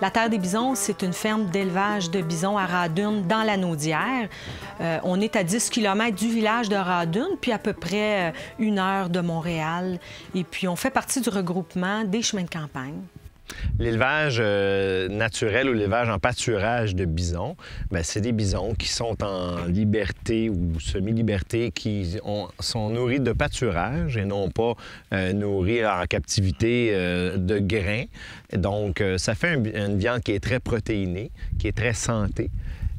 La Terre des Bisons, c'est une ferme d'élevage de bisons à Radune, dans la Naudière. On est à 10 km du village de Radune, puis à peu près 1 heure de Montréal. Et puis, on fait partie du regroupement des chemins de campagne. L'élevage naturel ou l'élevage en pâturage de bisons, c'est des bisons qui sont en liberté ou semi-liberté, qui sont nourris de pâturage et non pas nourris en captivité de grains. Donc, ça fait une viande qui est très protéinée, qui est très santé,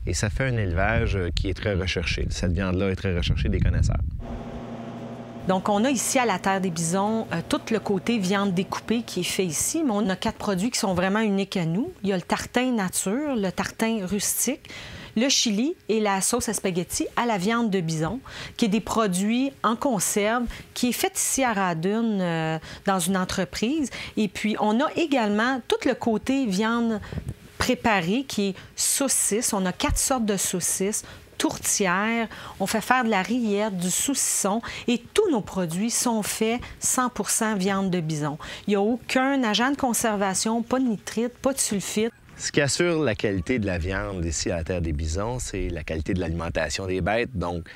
et ça fait un élevage qui est très recherché. Cette viande-là est très recherchée des connaisseurs. Donc, on a ici à la Terre des Bisons tout le côté viande découpée qui est fait ici, mais on a 4 produits qui sont vraiment uniques à nous. Il y a le tartin nature, le tartin rustique, le chili et la sauce à spaghetti à la viande de bison, qui est des produits en conserve, qui est fait ici à Radune dans une entreprise. Et puis, on a également tout le côté viande préparée qui est saucisse. On a 4 sortes de saucisses, tourtière, on fait faire de la rillette, du saucisson et tous nos produits sont faits 100% viande de bison. Il n'y a aucun agent de conservation, pas de nitrite, pas de sulfite. Ce qui assure la qualité de la viande ici à la Terre des Bisons, c'est la qualité de l'alimentation des bêtes, donc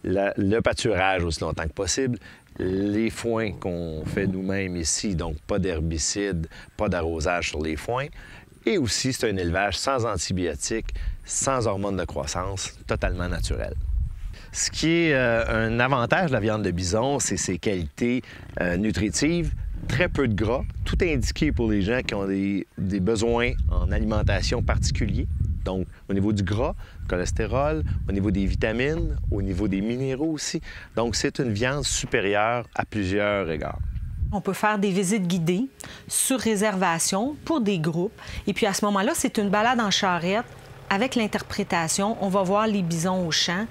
le pâturage aussi longtemps que possible, les foins qu'on fait nous-mêmes ici, donc pas d'herbicides, pas d'arrosage sur les foins. Et aussi, c'est un élevage sans antibiotiques, sans hormones de croissance, totalement naturel. Ce qui est un avantage de la viande de bison, c'est ses qualités nutritives, très peu de gras, tout indiqué pour les gens qui ont des besoins en alimentation particuliers. Donc, au niveau du gras, cholestérol, au niveau des vitamines, au niveau des minéraux aussi. Donc, c'est une viande supérieure à plusieurs égards. On peut faire des visites guidées sur réservation pour des groupes. Et puis à ce moment-là, c'est une balade en charrette avec l'interprétation. On va voir les bisons au champ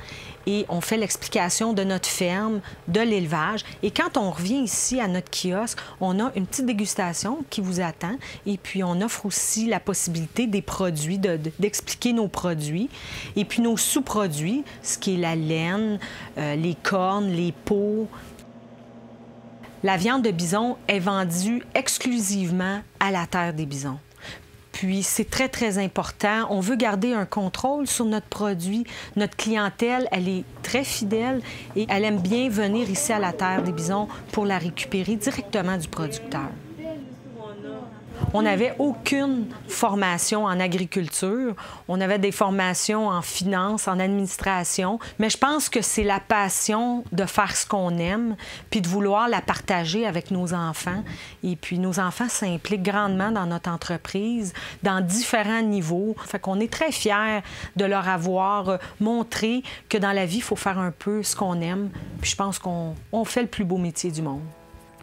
et on fait l'explication de notre ferme, de l'élevage. Et quand on revient ici à notre kiosque, on a une petite dégustation qui vous attend. Et puis on offre aussi la possibilité des produits, d'expliquer nos produits. Et puis nos sous-produits, ce qui est la laine, les cornes, les peaux. La viande de bison est vendue exclusivement à la Terre des Bisons. Puis, c'est très, très important. On veut garder un contrôle sur notre produit. Notre clientèle, elle est très fidèle et elle aime bien venir ici à la Terre des Bisons pour la récupérer directement du producteur. On n'avait aucune formation en agriculture. On avait des formations en finance, en administration. Mais je pense que c'est la passion de faire ce qu'on aime puis de vouloir la partager avec nos enfants. Et puis, nos enfants s'impliquent grandement dans notre entreprise, dans différents niveaux. Fait qu'on est très fiers de leur avoir montré que dans la vie, il faut faire un peu ce qu'on aime. Puis je pense qu'on fait le plus beau métier du monde.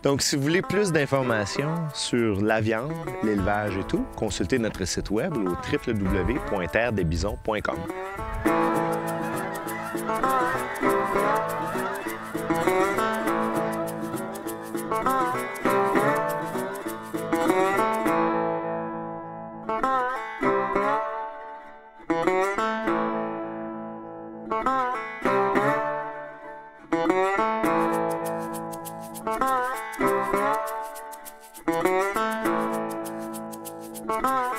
Donc, si vous voulez plus d'informations sur la viande, l'élevage et tout, consultez notre site web au www.terredesbisons.com. Bye.